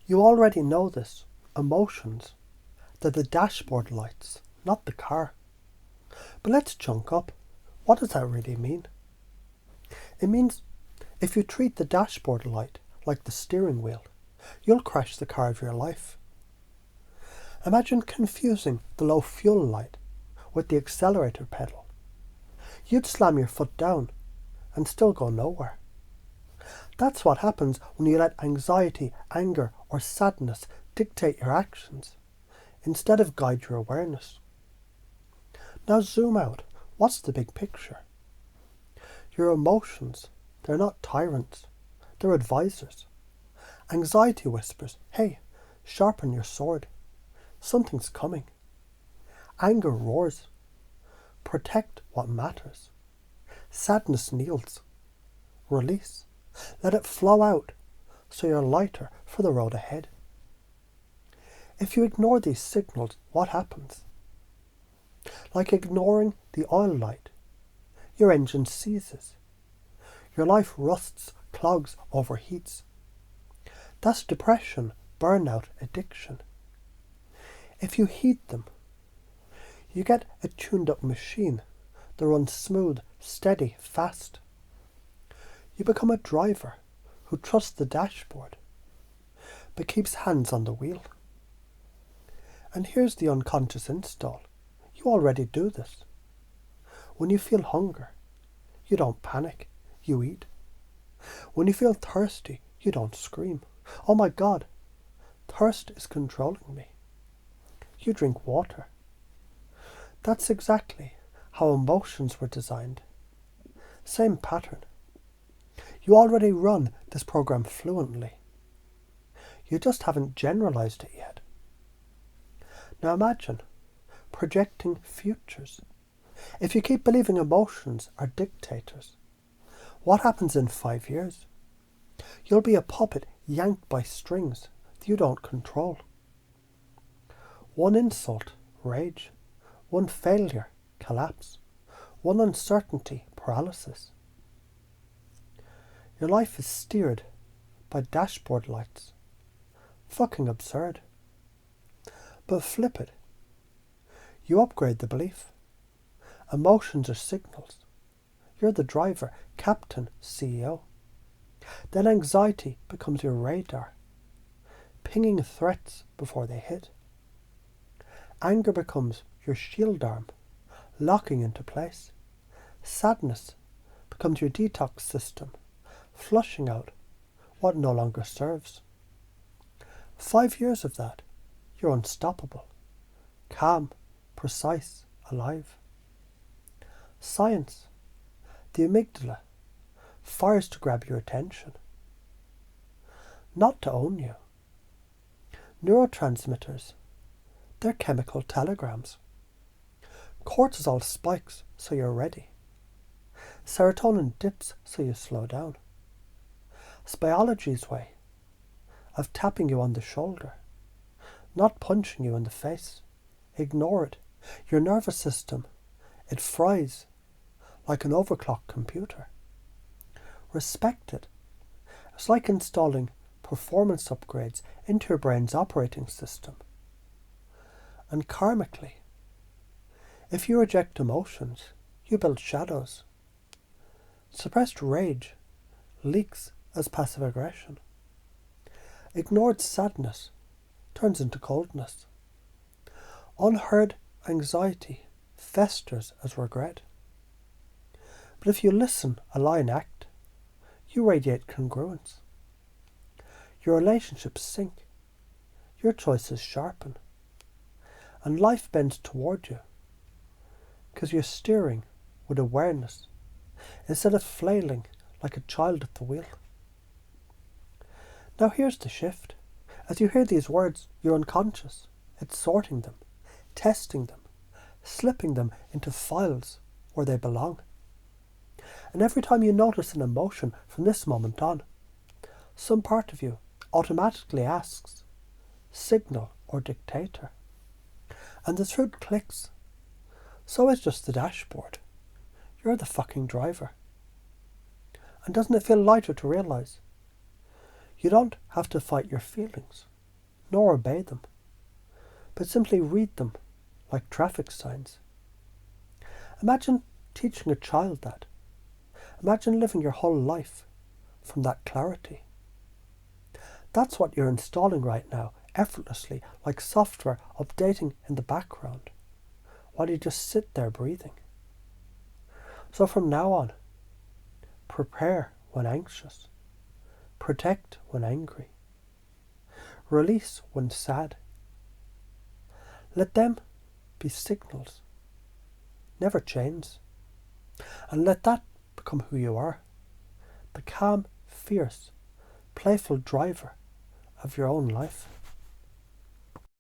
You already know this. Emotions. They're the dashboard lights, not the car. But let's chunk up. What does that really mean? It means if you treat the dashboard light like the steering wheel, you'll crash the car of your life. Imagine confusing the low fuel light with the accelerator pedal. You'd slam your foot down and still go nowhere. That's what happens when you let anxiety, anger, or sadness dictate your actions instead of guide your awareness. Now zoom out. What's the big picture? Your emotions, they're not tyrants, they're advisors. Anxiety whispers, hey, sharpen your sword. Something's coming. Anger roars, protect what matters. Sadness kneels, release. Let it flow out so you're lighter for the road ahead. If you ignore these signals, what happens? Like ignoring the oil light, your engine seizes. Your life rusts, clogs, overheats. That's depression, burnout, addiction. If you heat them, you get a tuned-up machine that runs smooth, steady, fast. You become a driver who trusts the dashboard, but keeps hands on the wheel. And here's the unconscious install. You already do this. When you feel hunger, you don't panic, you eat. When you feel thirsty, you don't scream, oh my God, thirst is controlling me. You drink water. That's exactly how emotions were designed. Same pattern. You already run this program fluently. You just haven't generalized it yet. Now imagine projecting futures. If you keep believing emotions are dictators, what happens in 5 years? You'll be a puppet yanked by strings that you don't control. One insult, rage. One failure, collapse. One uncertainty, paralysis. Your life is steered by dashboard lights. Fucking absurd. But flip it. You upgrade the belief. Emotions are signals. You're the driver, captain, CEO. Then anxiety becomes your radar, pinging threats before they hit. Anger becomes your shield arm, locking into place. Sadness becomes your detox system, flushing out what no longer serves. 5 years of that, you're unstoppable, calm, precise, alive. Science, the amygdala, fires to grab your attention, not to own you. Neurotransmitters, they're chemical telegrams. Cortisol spikes so you're ready. Serotonin dips so you slow down. It's biology's way of tapping you on the shoulder, not punching you in the face. Ignore it. Your nervous system, it fries like an overclocked computer. Respect it. It's like installing performance upgrades into your brain's operating system. And karmically, if you reject emotions, you build shadows. Suppressed rage leaks as passive aggression. Ignored sadness turns into coldness. Unheard anxiety festers as regret. But if you listen, align, act, you radiate congruence. Your relationships sync. Your choices sharpen. And life bends toward you because you're steering with awareness instead of flailing like a child at the wheel. Now here's the shift. As you hear these words, you're unconscious. It's sorting them, testing them, slipping them into files where they belong. And every time you notice an emotion from this moment on, some part of you automatically asks, signal or dictator. And the truth clicks. So is just the dashboard. You're the fucking driver. And doesn't it feel lighter to realise? You don't have to fight your feelings. nor obey them, but simply read them like traffic signs. Imagine teaching a child that. Imagine living your whole life from that clarity. That's what you're installing right now, effortlessly, like software updating in the background, while you just sit there breathing. So from now on, prepare when anxious, protect when angry, release when sad. Let them be signals, never chains, and let that become who you are, the calm, fierce, playful driver of your own life.